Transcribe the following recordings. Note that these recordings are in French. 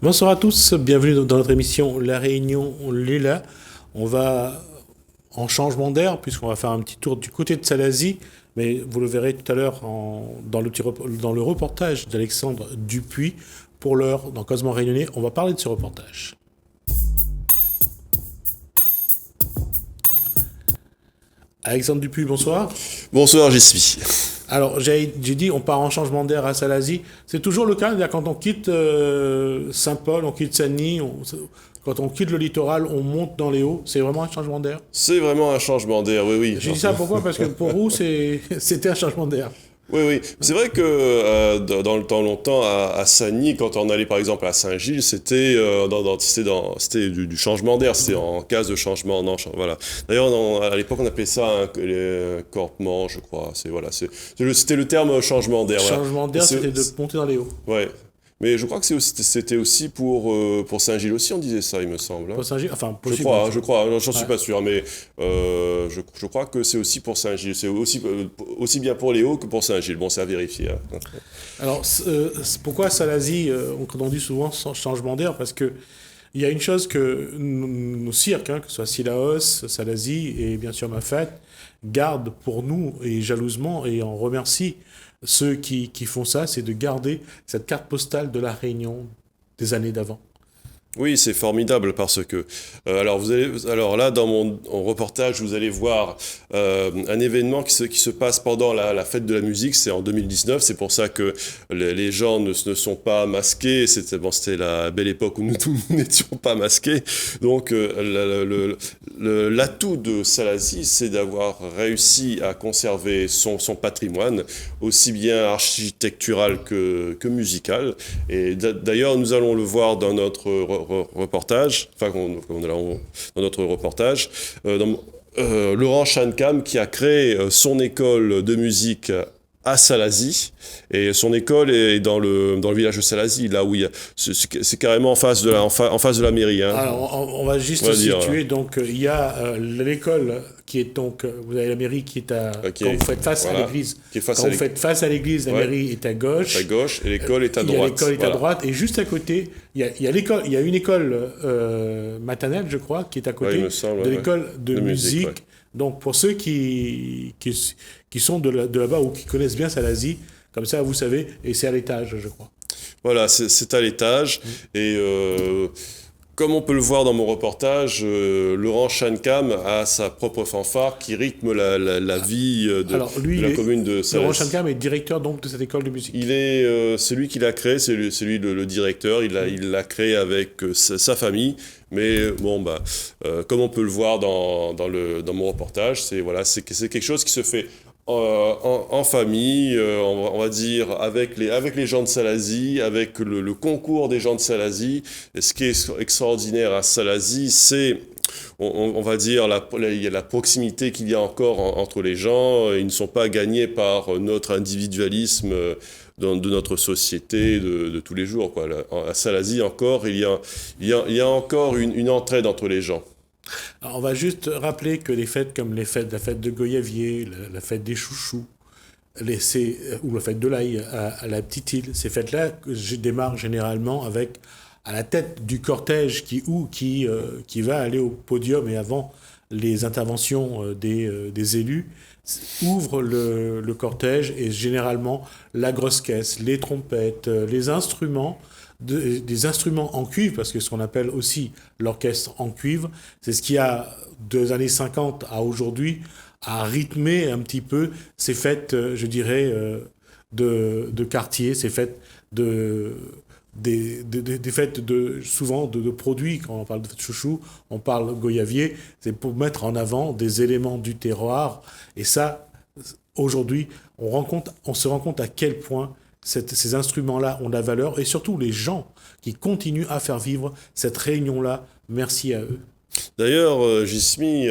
Bonsoir à tous, bienvenue dans notre émission La Réunion Léla. On va en changement d'air puisqu'on va faire un petit tour du côté de Salazie, mais vous le verrez tout à l'heure dans le reportage d'Alexandre Dupuis. Pour l'heure, dans Causement Réunionnais, on va parler de ce reportage. Alexandre Dupuis, bonsoir. Bonsoir, j'y suis. Alors, j'ai dit, on part en changement d'air à Salazie. C'est toujours le cas, c'est-à-dire quand on quitte Saint-Paul, on quitte Saint-Denis, quand on quitte le littoral, on monte dans les hauts. C'est vraiment un changement d'air? C'est vraiment un changement d'air, oui. J'ai dit ça pourquoi? Parce que pour vous, c'était un changement d'air. Oui. C'est vrai que dans le temps longtemps, à Saint-Denis, quand on allait par exemple à Saint-Gilles, c'était du changement d'air, c'était en cas de changement. Non, voilà. D'ailleurs, à l'époque, on appelait ça un campement, je crois. C'était le terme changement d'air. Changement d'air, c'était de monter dans les hauts. Ouais. Mais je crois que c'était aussi pour Saint-Gilles aussi, on disait ça, il me semble. Pour Saint-Gilles, enfin, je crois, j'en suis pas sûr, mais je crois que c'est aussi pour Saint-Gilles. C'est aussi bien pour les Hauts que pour Saint-Gilles. Bon, c'est à vérifier. Hein. Alors, pourquoi Salazie, on dit souvent changement d'air? Parce que il y a une chose que nos cirques, que ce soit Sillaos, Salazie et bien sûr Mafate, gardent pour nous et jalousement, et on remercie ceux qui font ça, c'est de garder cette carte postale de la Réunion des années d'avant. Oui, c'est formidable parce que alors là dans mon reportage vous allez voir un événement qui se passe pendant la fête de la musique, c'est en 2019, c'est pour ça que les gens ne sont pas masqués, c'était la belle époque où nous n'étions pas masqués. Donc l'atout de Salazie, c'est d'avoir réussi à conserver son patrimoine aussi bien architectural que musical, et d'ailleurs nous allons le voir dans notre reportage, dans notre reportage, Laurent Chankam qui a créé son école de musique à Salazie, et son école est dans le village de Salazie, là où c'est carrément en face de la mairie. Hein. Alors on va juste situer, donc il y a l'école qui est donc, vous avez la mairie qui est quand vous faites face à l'église. Quand vous faites face à l'église, la mairie est à gauche. À gauche, et l'école est à droite. L'école est à droite, et juste à côté, il y a une école maternelle, je crois, qui est à côté de l'école de musique. Ouais. Donc pour ceux qui sont de là-bas ou qui connaissent bien Salazie, comme ça vous savez, et c'est à l'étage, je crois. Voilà, c'est à l'étage, et comme on peut le voir dans mon reportage, Laurent Chankam a sa propre fanfare qui rythme la vie de la commune de Salazie. Laurent Chankam est directeur donc de cette école de musique. C'est lui qui l'a créé, c'est lui le directeur, il l'a créé avec sa famille. Mais bon, comme on peut le voir dans mon reportage, c'est quelque chose qui se fait en famille, on va dire avec les gens de Salazie, avec le concours des gens de Salazie. Et ce qui est extraordinaire à Salazie, c'est on va dire il y a la proximité qu'il y a encore entre les gens. Ils ne sont pas gagnés par notre individualisme de notre société de tous les jours, quoi. À Salazie encore, il y a encore une entraide entre les gens. Alors on va juste rappeler que les fêtes comme la fête de Goyavier, la fête des chouchous, ou la fête de l'ail à la petite île, ces fêtes-là démarrent généralement avec à la tête du cortège qui va aller au podium, et avant les interventions des élus, ouvre le cortège, et généralement la grosse caisse, les trompettes, les instruments, des instruments en cuivre, parce que ce qu'on appelle aussi l'orchestre en cuivre, c'est ce qui a, des années 50 à aujourd'hui, a rythmé un petit peu ces fêtes, je dirais, de quartier, ces fêtes des fêtes souvent de produits. Quand on parle de chouchou, on parle goyavier, c'est pour mettre en avant des éléments du terroir, et ça, aujourd'hui, on se rend compte à quel point ces instruments-là ont de la valeur, et surtout les gens qui continuent à faire vivre cette réunion-là, merci à eux. D'ailleurs, Jismi,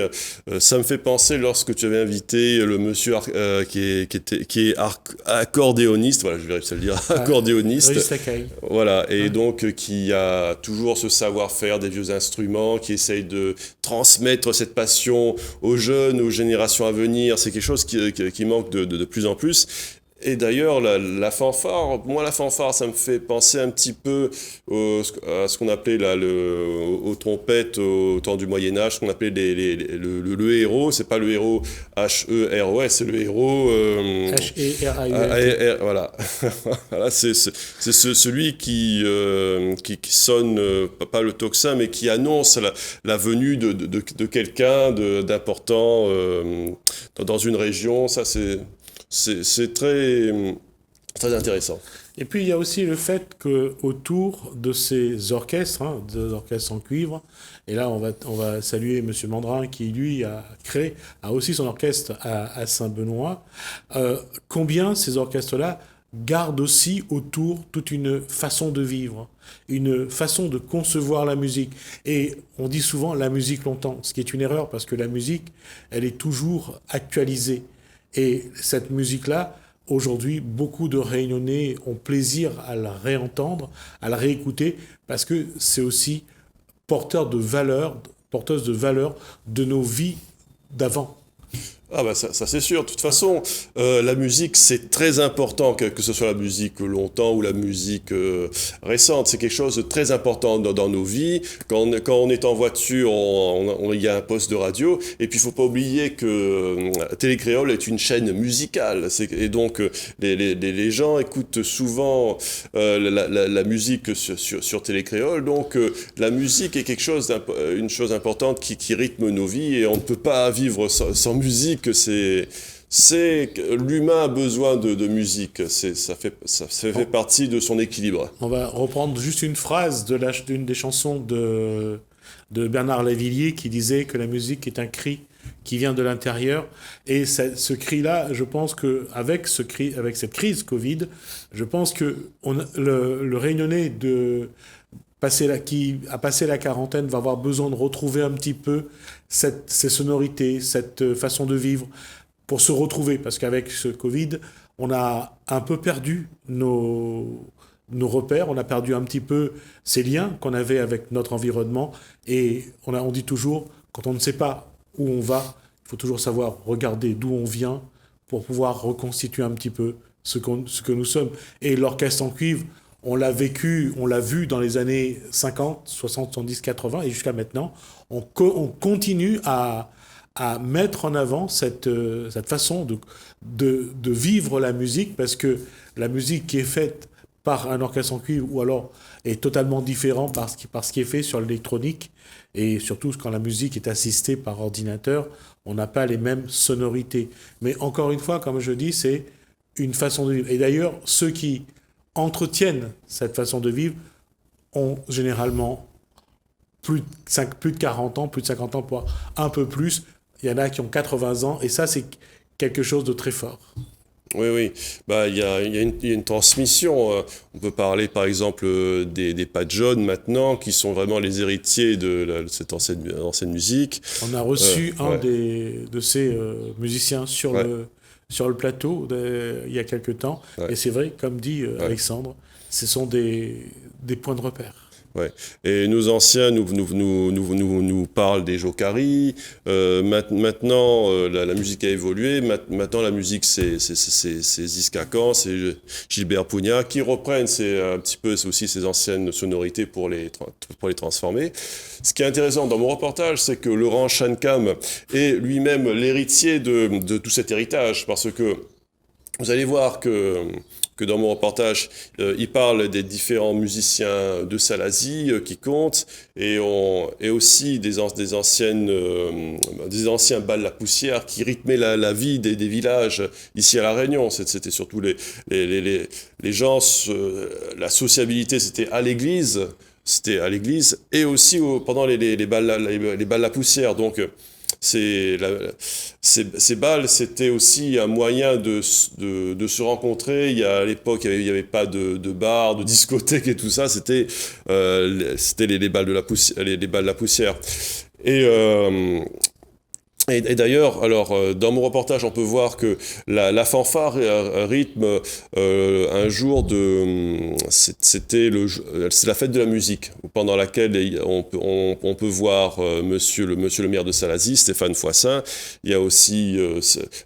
ça me fait penser lorsque tu avais invité le monsieur qui est accordéoniste, voilà, je vais réussir à le dire, accordéoniste. Régis Sakai. Voilà, et donc qui a toujours ce savoir-faire des vieux instruments, qui essaye de transmettre cette passion aux jeunes, aux générations à venir. C'est quelque chose qui manque de plus en plus. Et d'ailleurs, la fanfare, moi la fanfare, ça me fait penser un petit peu à ce qu'on appelait là, aux trompettes au temps du Moyen-Âge, ce qu'on appelait le héros. C'est pas le héros H-E-R-O-S, c'est le héros... H-E-R-A-U-L. Voilà. Voilà, c'est celui qui sonne, pas le tocsin, mais qui annonce la venue de quelqu'un d'important dans une région. Ça, c'est très intéressant. Et puis il y a aussi le fait qu'autour de ces orchestres, des orchestres en cuivre, et là on va saluer M. Mandrin qui lui a aussi son orchestre à Saint-Benoît, combien ces orchestres-là gardent aussi autour toute une façon de vivre, une façon de concevoir la musique. Et on dit souvent la musique longtemps, ce qui est une erreur parce que la musique, elle est toujours actualisée. Et cette musique-là, aujourd'hui, beaucoup de Réunionnais ont plaisir à la réentendre, à la réécouter, parce que c'est aussi porteuse de valeurs de nos vies d'avant. Ah bah ça c'est sûr. De toute façon, la musique c'est très important, que ce soit la musique longtemps ou la musique récente. C'est quelque chose de très important dans nos vies. Quand on est en voiture, il y a un poste de radio. Et puis il faut pas oublier que Télécréole est une chaîne musicale. Et donc les gens écoutent souvent la musique sur Télécréole. Donc la musique est une chose importante qui rythme nos vies et on ne peut pas vivre sans musique. L'humain a besoin de musique, ça fait partie de son équilibre. On va reprendre juste une phrase d'une des chansons de Bernard Lavilliers qui disait que la musique est un cri qui vient de l'intérieur. Et ce cri-là, je pense qu'avec cette crise Covid, je pense que le Réunionnais qui a passé la quarantaine va avoir besoin de retrouver un petit peu ces sonorités, cette façon de vivre pour se retrouver. Parce qu'avec ce Covid, on a un peu perdu nos repères, on a perdu un petit peu ces liens qu'on avait avec notre environnement. Et on dit toujours, quand on ne sait pas où on va, il faut toujours savoir regarder d'où on vient pour pouvoir reconstituer un petit peu ce que nous sommes. Et l'orchestre en cuivre, on l'a vu dans les années 50, 60, 70, 80, et jusqu'à maintenant, on continue à mettre en avant cette façon de vivre la musique, parce que la musique qui est faite par un orchestre en cuivre, ou alors est totalement différent par ce qui est fait sur l'électronique, et surtout quand la musique est assistée par ordinateur, on n'a pas les mêmes sonorités. Mais encore une fois, comme je dis, c'est une façon de vivre. Et d'ailleurs, ceux qui entretiennent cette façon de vivre ont généralement plus de 40 ans, plus de 50 ans, pour un peu plus. Il y en a qui ont 80 ans, et ça, c'est quelque chose de très fort. Oui. Bah, il y a une transmission. On peut parler, par exemple, des Padjones maintenant, qui sont vraiment les héritiers de cette ancienne musique. On a reçu de ces musiciens sur le plateau il y a quelques temps. Ouais. Et c'est vrai, comme dit Alexandre, ce sont des points de repère. Ouais. Et nos anciens nous parlent des Jokari. Maintenant, la musique a évolué. Maintenant, la musique, c'est Ziska Khan, c'est Gilbert Pugna qui reprennent un petit peu aussi ces anciennes sonorités pour les transformer. Ce qui est intéressant dans mon reportage, c'est que Laurent Shankam est lui-même l'héritier de tout cet héritage, parce que vous allez voir que dans mon reportage, il parle des différents musiciens de Salazie qui comptent, et aussi des anciens bals La Poussière qui rythmaient la vie des villages ici à La Réunion. C'était surtout les gens, la sociabilité, c'était à l'église, et aussi pendant les bals La Poussière. Donc ces bals, c'était aussi un moyen de se rencontrer. À l'époque, il n'y avait pas de bar, de discothèque et tout ça. C'était les bals de La Poussière. Les bals de La Poussière. Et d'ailleurs, alors dans mon reportage, on peut voir que la fanfare rythme un jour c'est la fête de la musique, pendant laquelle on peut voir monsieur le maire de Salazie, Stéphane Foissin. Il y a aussi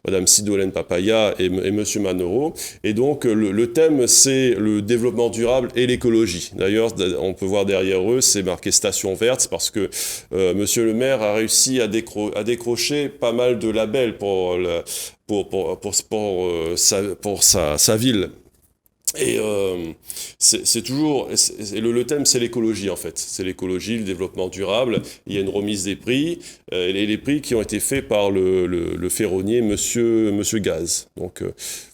Madame Sidolène Papaya et Monsieur Manoro. Et donc le thème, c'est le développement durable et l'écologie. D'ailleurs, on peut voir derrière eux, c'est marqué Station Verte, parce que Monsieur le maire a réussi à décrocher pas mal de labels pour sa ville. Et c'est toujours le thème, c'est l'écologie en fait. C'est l'écologie, le développement durable. Il y a une remise des prix, et les prix qui ont été faits par le ferronnier Monsieur Gaz. Donc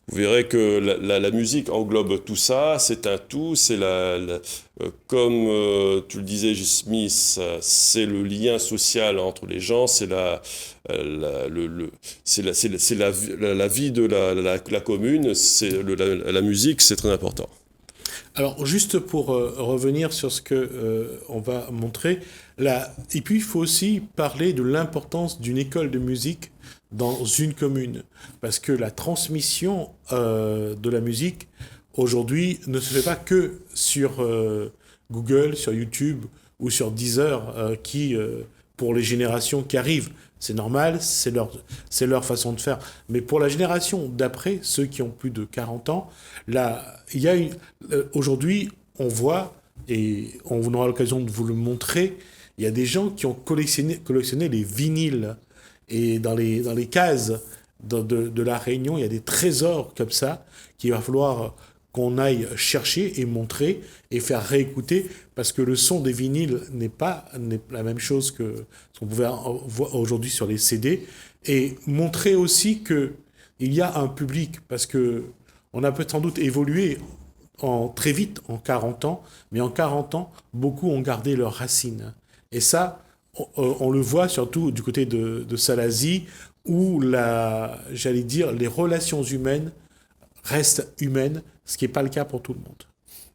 vous verrez que la musique englobe tout ça. C'est un tout. C'est comme tu le disais, Smith, c'est le lien social entre les gens. C'est la vie de la commune. La musique, c'est très important. Alors, juste pour revenir sur ce que on va montrer, et puis il faut aussi parler de l'importance d'une école de musique dans une commune, parce que la transmission de la musique, aujourd'hui, ne se fait pas que sur Google, sur YouTube ou sur Deezer, qui, pour les générations qui arrivent, c'est normal, c'est leur façon de faire. Mais pour la génération d'après, ceux qui ont plus de 40 ans, aujourd'hui, on voit, et on aura l'occasion de vous le montrer, il y a des gens qui ont collectionné les vinyles. Et dans les cases de La Réunion, il y a des trésors comme ça qu'il va falloir qu'on aille chercher et montrer et faire réécouter, parce que le son des vinyles n'est la même chose que ce qu'on pouvait voir aujourd'hui sur les CD, et montrer aussi qu'il y a un public, parce que on a peut-être sans doute évolué très vite en 40 ans, mais en 40 ans, beaucoup ont gardé leurs racines. Et ça, on le voit surtout du côté de Salazie, où j'allais dire, les relations humaines restent humaines, ce qui n'est pas le cas pour tout le monde.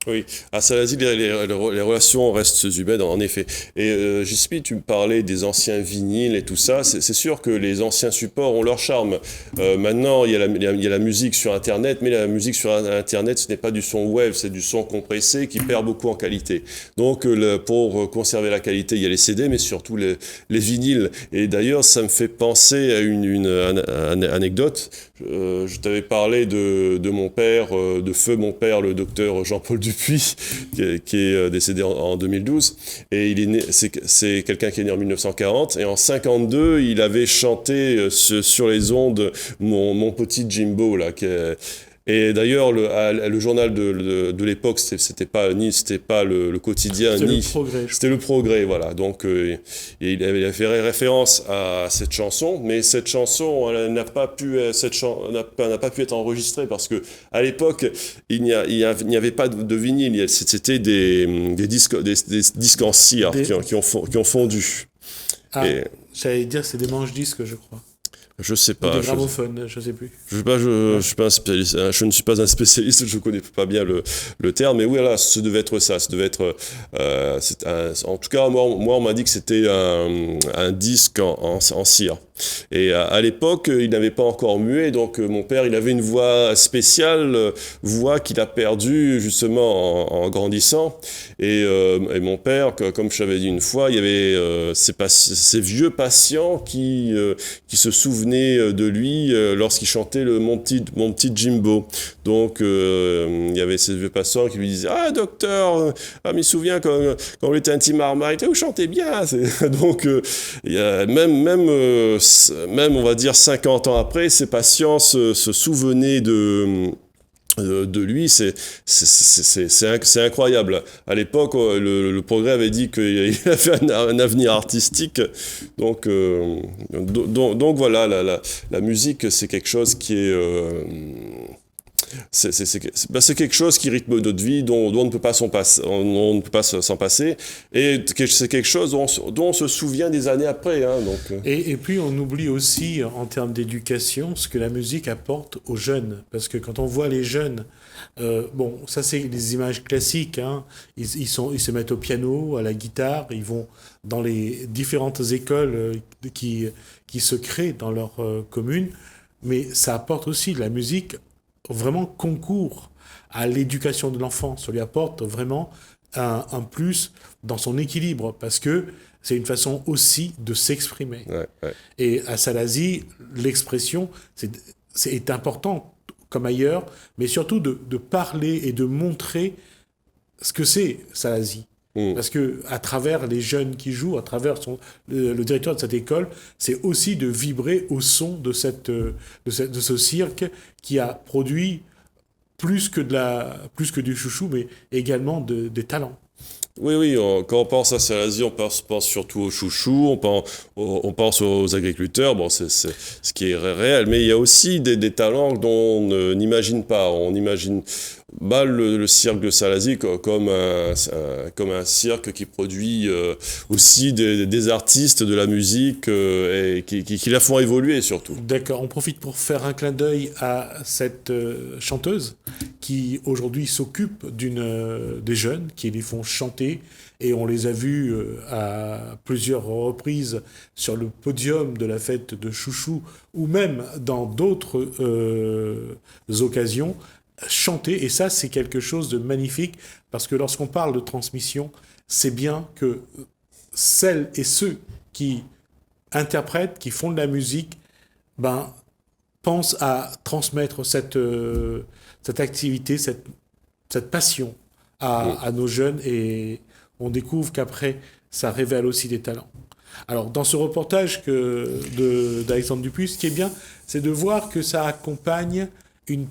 Oui, à Salazie, les relations restent humaines, en effet. Et Gispi, tu me parlais des anciens vinyles et tout ça. C'est sûr que les anciens supports ont leur charme. Maintenant, il y a la musique sur Internet, mais la musique sur Internet, ce n'est pas du son wave, c'est du son compressé qui perd beaucoup en qualité. Donc, pour conserver la qualité, il y a les CD, mais surtout les vinyles. Et d'ailleurs, ça me fait penser à une anecdote. Je t'avais parlé de mon père, de feu mon père, le docteur Jean-Paul Dupuis, qui est décédé en 2012. Et c'est quelqu'un qui est né en 1940. Et en 52, il avait chanté sur les ondes mon petit Jimbo, là, et d'ailleurs, le journal de l'époque, c'était pas le quotidien, c'était le Progrès, voilà. Donc, il avait fait référence à cette chanson, mais cette chanson, elle n'a pas pu être enregistrée, parce que à l'époque, il n'y avait pas de vinyle, c'était des disques en cire qui ont fondu. J'allais dire, c'est des manches-disques, je crois. Je sais pas. Des gramophones, je sais plus. Je suis pas un spécialiste. Je ne suis pas un spécialiste. Je connais pas bien le terme. Mais oui, là, ça devait être ça. Ça devait être. En tout cas, moi, on m'a dit que c'était un disque en cire. Et à l'époque, il n'avait pas encore mué, donc mon père, il avait une voix spéciale, voix qu'il a perdue justement en grandissant. Et mon père, comme je t'avais dit une fois, il y avait ces vieux patients qui se souvenaient de lui lorsqu'il chantait mon petit Jimbo. Donc il y avait ces vieux patients qui lui disaient: ah docteur, je me souviens quand on était un petit Marmite, vous chantez bien. Donc il y a même on va dire 50 ans après, ces patients se souvenaient de lui. C'est incroyable. À l'époque, le Progrès avait dit qu'il avait un avenir artistique. Donc voilà, la musique, c'est quelque chose qui est c'est quelque chose qui rythme notre vie, dont on ne peut pas s'en passer, on ne peut pas s'en passer, et c'est quelque chose dont on se souvient des années après. Hein, donc. Et puis on oublie aussi, en termes d'éducation, ce que la musique apporte aux jeunes. Parce que quand on voit les jeunes, bon, ça c'est des images classiques, hein. Ils se mettent au piano, à la guitare, ils vont dans les différentes écoles qui se créent dans leur commune, mais ça apporte aussi la musique, vraiment concourt à l'éducation de l'enfant. Ça lui apporte vraiment un plus dans son équilibre, parce que c'est une façon aussi de s'exprimer. Ouais, ouais. Et à Salazie, l'expression est important comme ailleurs, mais surtout de parler et de montrer ce que c'est Salazie. Parce que à travers les jeunes qui jouent, à travers le directeur de cette école, c'est aussi de vibrer au son de ce cirque qui a produit plus que du chouchou, mais également des talents. Oui, quand on pense à Salazie, on pense surtout aux chouchous, on pense aux agriculteurs, bon, c'est ce qui est réel, mais il y a aussi des talents dont on n'imagine pas. On imagine mal le cirque de Salazie comme un cirque qui produit aussi des artistes de la musique et qui la font évoluer surtout. D'accord, on profite pour faire un clin d'œil à cette chanteuse qui aujourd'hui s'occupe des jeunes, qui les font chanter, et on les a vus à plusieurs reprises sur le podium de la fête de Chouchou, ou même dans d'autres occasions, chanter, et ça c'est quelque chose de magnifique, parce que lorsqu'on parle de transmission, c'est bien que celles et ceux qui interprètent, qui font de la musique, pensent à transmettre cette activité, cette passion à nos jeunes, et on découvre qu'après, ça révèle aussi des talents. Alors, dans ce reportage d'Alexandre Dupuis, ce qui est bien, c'est de voir que ça accompagne une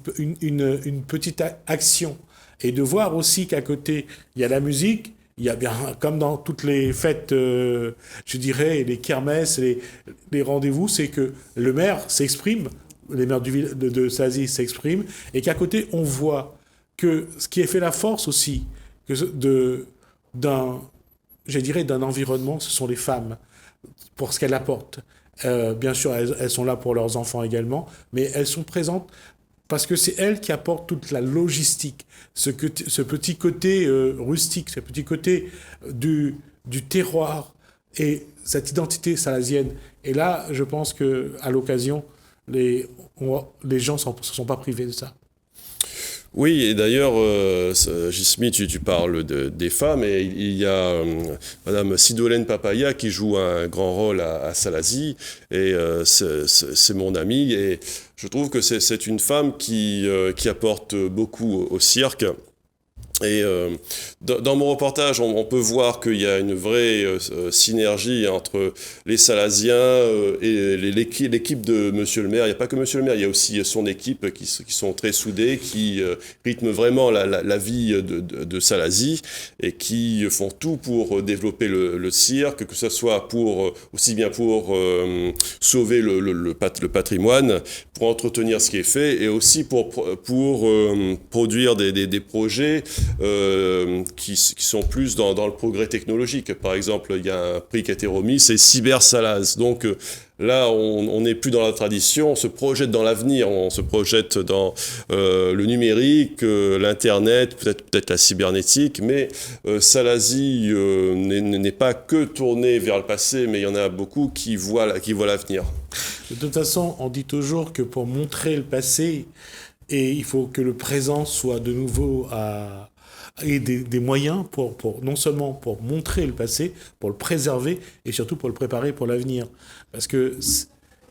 petite action, et de voir aussi qu'à côté, il y a la musique, il y a bien, comme dans toutes les fêtes, je dirais, les kermesses, les rendez-vous, c'est que le maire s'exprime, les maires de Salazie s'expriment, et qu'à côté, on voit que ce qui a fait la force aussi d'un environnement, ce sont les femmes, pour ce qu'elles apportent. Bien sûr, elles sont là pour leurs enfants également, mais elles sont présentes parce que c'est elles qui apportent toute la logistique, ce petit côté rustique, ce petit côté du terroir et cette identité salazienne. Et là, je pense qu'à l'occasion, les gens ne se sont pas privés de ça. Oui, et d'ailleurs, Gismi, tu parles des femmes, et il y a Madame Sidolène Papaya qui joue un grand rôle à Salazie, et c'est mon amie, et je trouve que c'est une femme qui apporte beaucoup au cirque. Et dans mon reportage, on peut voir qu'il y a une vraie synergie entre les Salaziens et l'équipe de Monsieur le maire. Il n'y a pas que Monsieur le maire, il y a aussi son équipe qui sont très soudés, qui rythment vraiment la vie de Salazie, et qui font tout pour développer le cirque, que ce soit aussi bien pour sauver le patrimoine, pour entretenir ce qui est fait, et aussi pour produire des projets qui sont plus dans le progrès technologique. Par exemple, il y a un prix qui a été remis, c'est Cybersalaz. Donc là, on n'est plus dans la tradition, on se projette dans l'avenir, on se projette dans le numérique, l'Internet, peut-être la cybernétique, mais Salazie n'est pas que tourné vers le passé, mais il y en a beaucoup qui voient l'avenir. De toute façon, on dit toujours que pour montrer le passé, et il faut que le présent soit de nouveau et des moyens non seulement pour montrer le passé, pour le préserver, et surtout pour le préparer pour l'avenir. Parce que,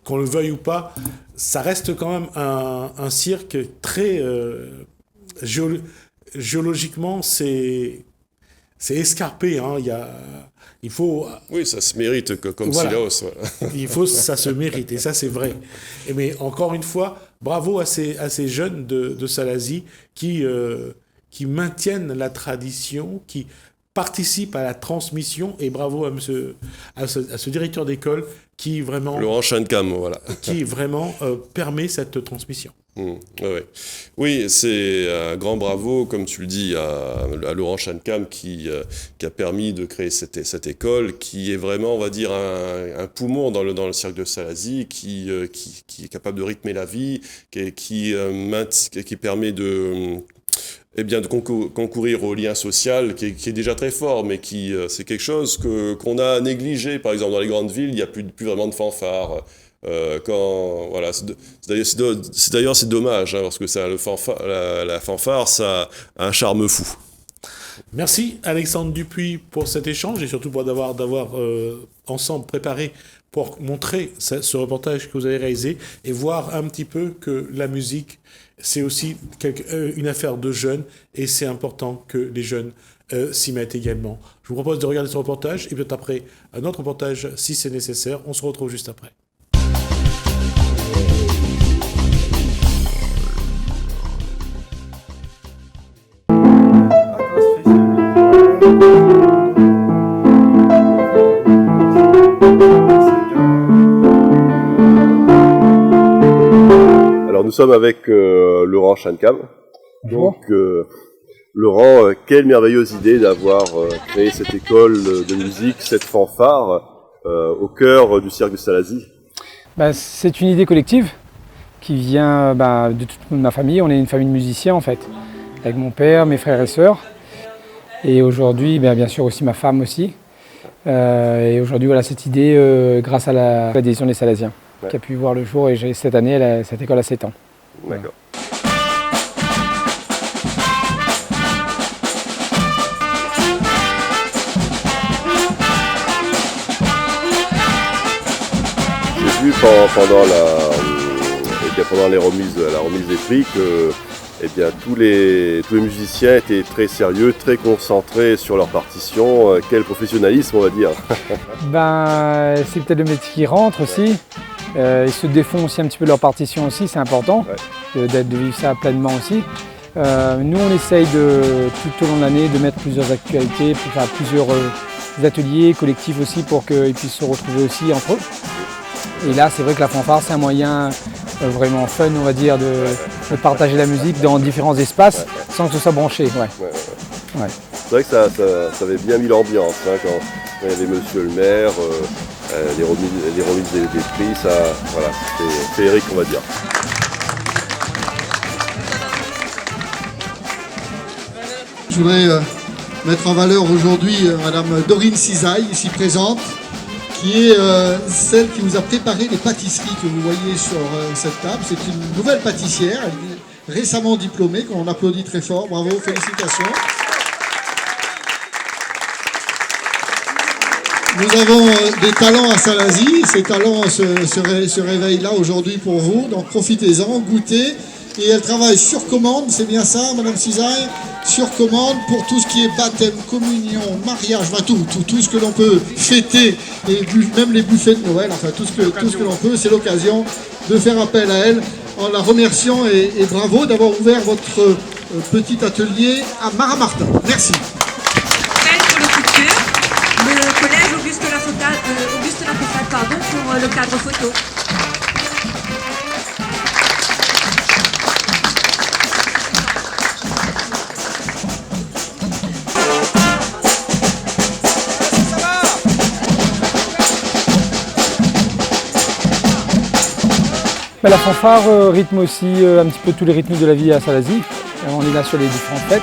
qu'on le veuille ou pas, ça reste quand même un cirque très... géologiquement, c'est escarpé. Hein. Il faut... Oui, ça se mérite comme voilà. Silaos. Voilà. Ça se mérite, et ça c'est vrai. Mais encore une fois, bravo à ces jeunes de Salazie qui maintiennent la tradition, qui participent à la transmission, et bravo à ce directeur d'école qui vraiment... Laurent Schenkam, voilà. qui vraiment permet cette transmission. Ouais. Oui, c'est un grand bravo, comme tu le dis, à Laurent Chancam qui a permis de créer cette école, qui est vraiment, on va dire, un poumon dans le cirque de Salazie, qui est capable de rythmer la vie, qui permet de concourir au lien social, qui est déjà très fort, mais c'est quelque chose qu'on a négligé. Par exemple, dans les grandes villes, il n'y a plus vraiment de fanfare. Voilà, c'est dommage, hein, parce que la fanfare, ça a un charme fou. Merci Alexandre Dupuis pour cet échange et surtout pour d'avoir ensemble préparé pour montrer ce reportage que vous avez réalisé et voir un petit peu que la musique, c'est aussi une affaire de jeunes et c'est important que les jeunes s'y mettent également. Je vous propose de regarder ce reportage et peut-être après un autre reportage si c'est nécessaire. On se retrouve juste après. Alors nous sommes avec Laurent Chancam. Donc Laurent, quelle merveilleuse idée d'avoir créé cette école de musique, cette fanfare au cœur du cirque de Salazie. C'est une idée collective qui vient de toute ma famille. On est une famille de musiciens en fait, avec mon père, mes frères et sœurs. Et aujourd'hui, bien sûr aussi ma femme aussi. Et aujourd'hui, voilà cette idée grâce à l'adhésion des Salaziens qui a pu voir le jour. Et cette année, cette école a 7 ans. D'accord. J'ai vu pendant la remise des prix que tous les musiciens étaient très sérieux, très concentrés sur leur partition. Quel professionnalisme, on va dire. C'est peut-être le métier qui rentre aussi. Ils se défont aussi un petit peu de leur partition aussi, c'est important de vivre ça pleinement aussi. Nous, on essaye tout au long de l'année de mettre plusieurs actualités, plusieurs ateliers collectifs aussi pour qu'ils puissent se retrouver aussi entre eux. Et là, c'est vrai que la fanfare, c'est un moyen vraiment fun, on va dire, de partager la musique dans différents espaces sans que ce soit branché. C'est vrai que ça avait bien mis l'ambiance quand il y avait Monsieur le maire, les remises des prix, c'était féerique, on va dire. Je voudrais mettre en valeur aujourd'hui Madame Dorine Cisaille, ici présente, qui est celle qui vous a préparé les pâtisseries que vous voyez sur cette table. C'est une nouvelle pâtissière, elle est récemment diplômée, qu'on applaudit très fort. Bravo, félicitations. Nous avons des talents à Salazie, ces talents se réveillent là aujourd'hui pour vous, donc profitez-en, goûtez. Et elle travaille sur commande, c'est bien ça, Madame Cisaille, sur commande pour tout ce qui est baptême, communion, mariage, tout ce que l'on peut fêter, et même les buffets de Noël, enfin tout ce que l'on peut, c'est l'occasion de faire appel à elle en la remerciant et bravo d'avoir ouvert votre petit atelier à Maramartin. Merci. Le collège Auguste Lafayette, pour le cadre photo. La fanfare rythme aussi un petit peu tous les rythmes de la vie à Salazie. On est là sur les différentes fêtes,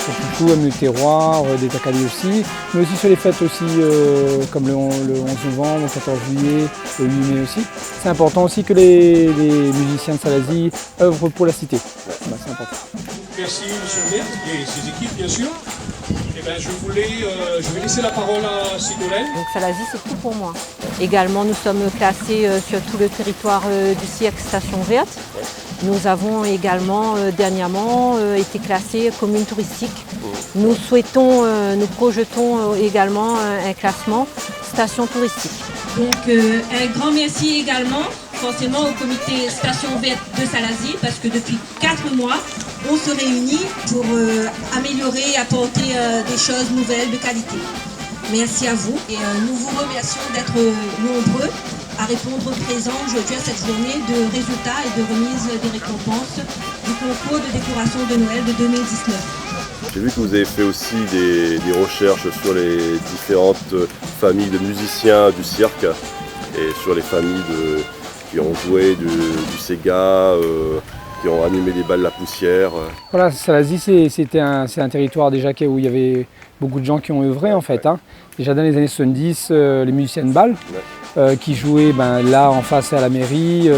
surtout le terroir, des Takali aussi, mais aussi sur les fêtes aussi comme le 11 novembre, le 14 juillet, le 8 mai aussi. C'est important aussi que les musiciens de Salazie œuvrent pour la cité. C'est important. Merci Monsieur le maire et ses équipes bien sûr. Je vais laisser la parole à Sigolène. Donc Salazie, c'est tout pour moi. Également, nous sommes classés sur tout le territoire du cirque Station Verte. Nous avons également dernièrement été classés commune touristique. Nous projetons également un classement station touristique. Donc un grand merci également forcément au comité Station Verte de Salazie parce que depuis 4 mois, on se réunit pour améliorer et apporter des choses nouvelles de qualité. Merci à vous et nous vous remercions d'être nombreux à répondre présent aujourd'hui à cette journée de résultats et de remise des récompenses du concours de décoration de Noël de 2019. J'ai vu que vous avez fait aussi des recherches sur les différentes familles de musiciens du cirque et sur les familles qui ont joué du Sega, qui ont animé les balles La Poussière. Voilà, Salazie, c'est un territoire déjà où il y avait beaucoup de gens qui ont œuvré en fait. Hein. Déjà dans les années 70, les musiciens de bal qui jouaient là en face à la mairie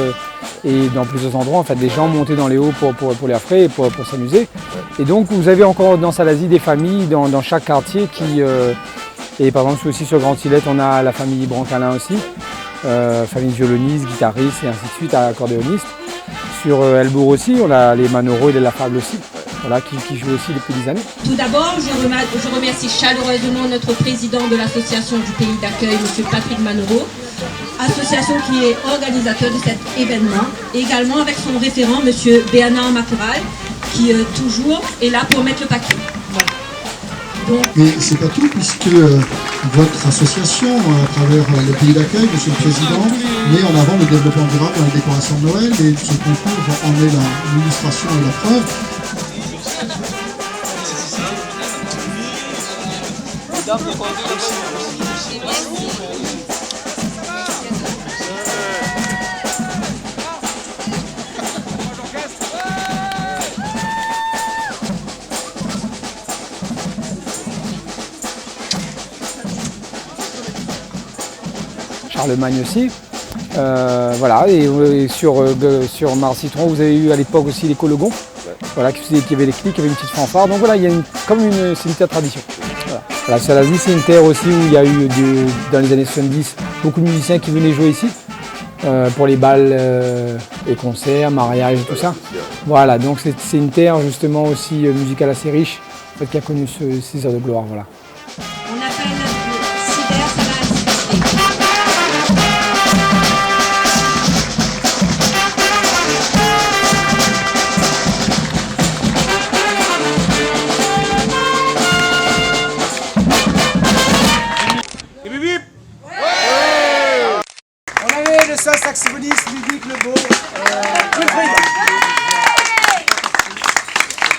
et dans plusieurs endroits. En fait, des gens montaient dans les hauts pour les frais et pour s'amuser. Et donc vous avez encore dans Salazie des familles dans chaque quartier qui... et par exemple aussi sur Grande Sillette, on a la famille Brancalin aussi, famille violoniste, guitariste et ainsi de suite, accordéoniste. Sur Elbourg aussi, on a les Manoro et les Lafables aussi, voilà, qui jouent aussi depuis des années. Tout d'abord, je remercie chaleureusement notre président de l'association du pays d'accueil, M. Patrick Manoro, association qui est organisateur de cet événement, et également avec son référent, M. Bernard Macoral, qui toujours est là pour mettre le paquet. Voilà. Mais c'est pas tout, puisque votre association, à travers le pays d'accueil, Monsieur le Président, met en avant le développement durable dans la décoration de Noël, et ce concours en est l'illustration et la preuve. Charlemagne aussi. Voilà, et sur Mars Citron, vous avez eu à l'époque aussi les Cologons, voilà, qui avaient des clics, qui avaient une petite fanfare. Donc voilà, il y a c'est une terre tradition. Voilà, Salazie, c'est une terre aussi où il y a eu dans les années 70 beaucoup de musiciens qui venaient jouer ici pour les balles et concerts, mariages et tout ça. Voilà, donc c'est une terre justement aussi musicale assez riche, en fait, qui a connu ces heures de gloire. Voilà. On appelle Sider Salazie. Saxophoniste Ludovic Lebeau, Wilfried.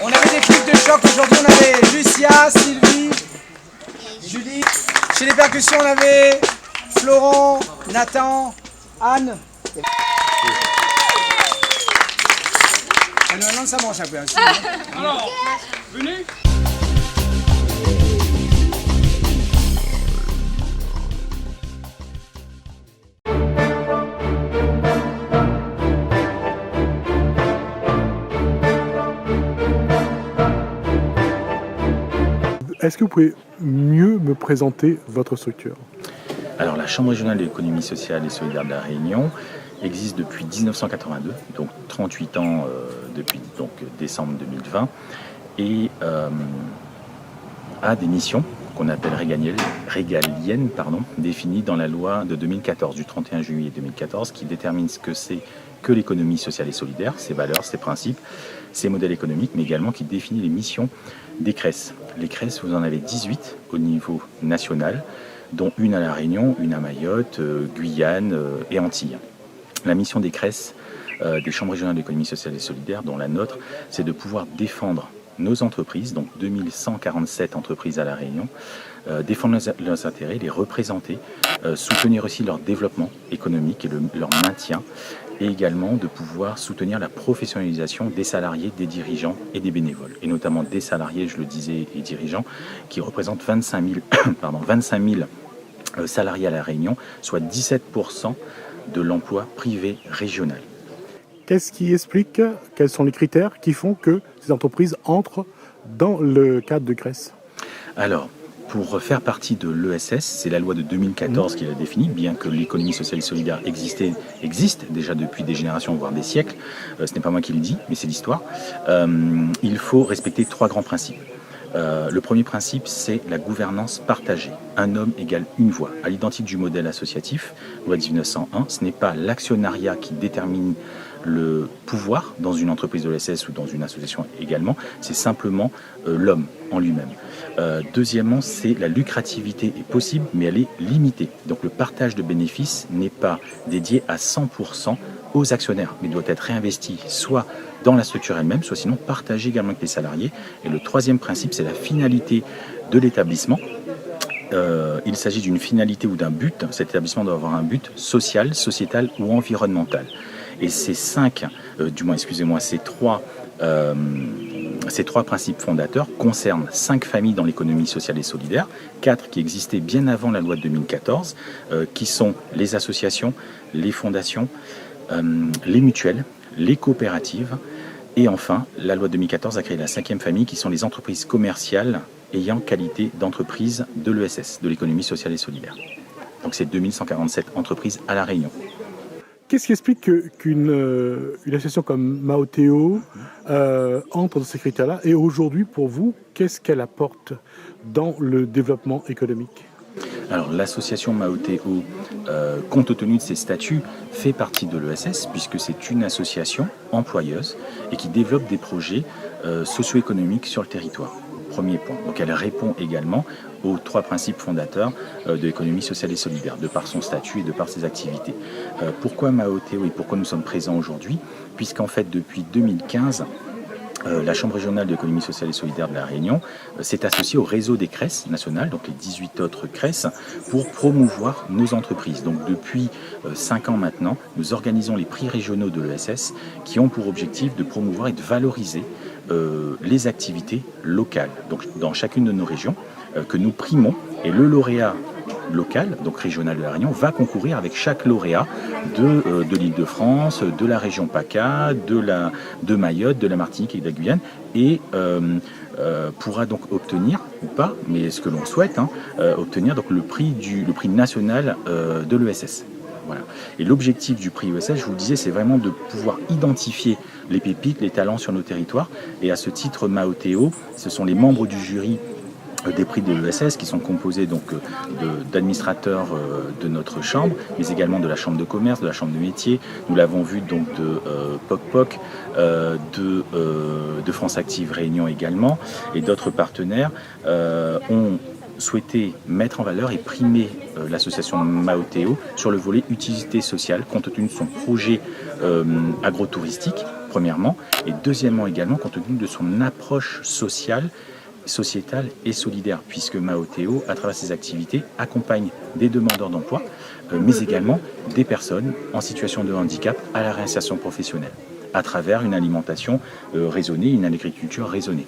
On avait des clips de choc aujourd'hui, on avait Lucia, Sylvie, Julie. Chez les percussions, on avait Florent, Nathan, Anne. Non, ça mange un peu. Alors, venez. Est-ce que vous pouvez mieux me présenter votre structure? Alors, la Chambre régionale de l'économie sociale et solidaire de la Réunion existe depuis 1982, donc 38 ans depuis décembre 2020, et a des missions qu'on appelle régaliennes, définies dans la loi de 2014, du 31 juillet 2014, qui détermine ce que c'est que l'économie sociale et solidaire, ses valeurs, ses principes, ses modèles économiques, mais également qui définit les missions des CRES. Les CRES, vous en avez 18 au niveau national, dont une à La Réunion, une à Mayotte, Guyane et Antilles. La mission des CRES, des chambres régionales d'économie sociale et solidaire, dont la nôtre, c'est de pouvoir défendre nos entreprises, donc 2147 entreprises à La Réunion, défendre leurs intérêts, les représenter, soutenir aussi leur développement économique et leur maintien, et également de pouvoir soutenir la professionnalisation des salariés, des dirigeants et des bénévoles, et notamment des salariés, je le disais, et dirigeants, qui représentent 25 000 salariés à La Réunion, soit 17% de l'emploi privé régional. Qu'est-ce qui explique, quels sont les critères qui font que ces entreprises entrent dans le cadre de CRES? Alors, pour faire partie de l'ESS, c'est la loi de 2014 qui l'a définie, bien que l'économie sociale et solidaire existe déjà depuis des générations, voire des siècles. Ce n'est pas moi qui le dis, mais c'est l'histoire. Il faut respecter 3 grands principes. Le premier principe, c'est la gouvernance partagée. Un homme égale une voix. À l'identique du modèle associatif, loi 1901, ce n'est pas l'actionnariat qui détermine le pouvoir dans une entreprise de l'ESS ou dans une association également, c'est simplement l'homme en lui-même. Deuxièmement, c'est la lucrativité est possible, mais elle est limitée. Donc le partage de bénéfices n'est pas dédié à 100% aux actionnaires, mais doit être réinvesti soit dans la structure elle-même, soit sinon partagé également avec les salariés. Et le troisième principe, c'est la finalité de l'établissement. Il s'agit d'une finalité ou d'un but. Cet établissement doit avoir un but social, sociétal ou environnemental. Et ces trois principes fondateurs concernent 5 familles dans l'économie sociale et solidaire, 4 qui existaient bien avant la loi de 2014, qui sont les associations, les fondations, les mutuelles, les coopératives, et enfin, la loi de 2014 a créé la 5e famille, qui sont les entreprises commerciales ayant qualité d'entreprise de l'ESS, de l'économie sociale et solidaire. Donc c'est 2147 entreprises à La Réunion. Qu'est-ce qui explique qu'une association comme Maoteo entre dans ces critères-là? Et aujourd'hui, pour vous, qu'est-ce qu'elle apporte dans le développement économique? Alors l'association Maoteo, compte tenu de ses statuts, fait partie de l'ESS puisque c'est une association employeuse et qui développe des projets socio-économiques sur le territoire. Premier point. Donc elle répond également aux 3 principes fondateurs de l'économie sociale et solidaire, de par son statut et de par ses activités. Pourquoi Maoteo et pourquoi nous sommes présents aujourd'hui? Puisqu'en fait depuis 2015, la Chambre régionale de l'économie sociale et solidaire de La Réunion s'est associée au réseau des CRES nationales, donc les 18 autres CRES, pour promouvoir nos entreprises. Donc depuis 5 ans maintenant, nous organisons les prix régionaux de l'ESS qui ont pour objectif de promouvoir et de valoriser les activités locales, donc dans chacune de nos régions, que nous primons, et le lauréat local, donc régional de La Réunion, va concourir avec chaque lauréat de l'Île-de-France, de la région PACA, de Mayotte, de la Martinique et de la Guyane, et pourra donc obtenir, ou pas, mais ce que l'on souhaite, obtenir donc le prix national de l'ESS. Voilà. Et l'objectif du prix ESS, je vous le disais, c'est vraiment de pouvoir identifier les pépites, les talents sur nos territoires. Et à ce titre, Maoteo, ce sont les membres du jury des prix de l'ESS qui sont composés donc d'administrateurs de notre chambre, mais également de la chambre de commerce, de la chambre de métier. Nous l'avons vu donc de POC, de France Active Réunion également, et d'autres partenaires ont souhaité mettre en valeur et primer l'association Maoteo sur le volet utilité sociale, compte tenu de son projet agrotouristique, premièrement, et deuxièmement également compte tenu de son approche sociale, sociétale et solidaire, puisque Maoteo, à travers ses activités, accompagne des demandeurs d'emploi, mais également des personnes en situation de handicap à la réinsertion professionnelle, à travers une alimentation raisonnée, une agriculture raisonnée.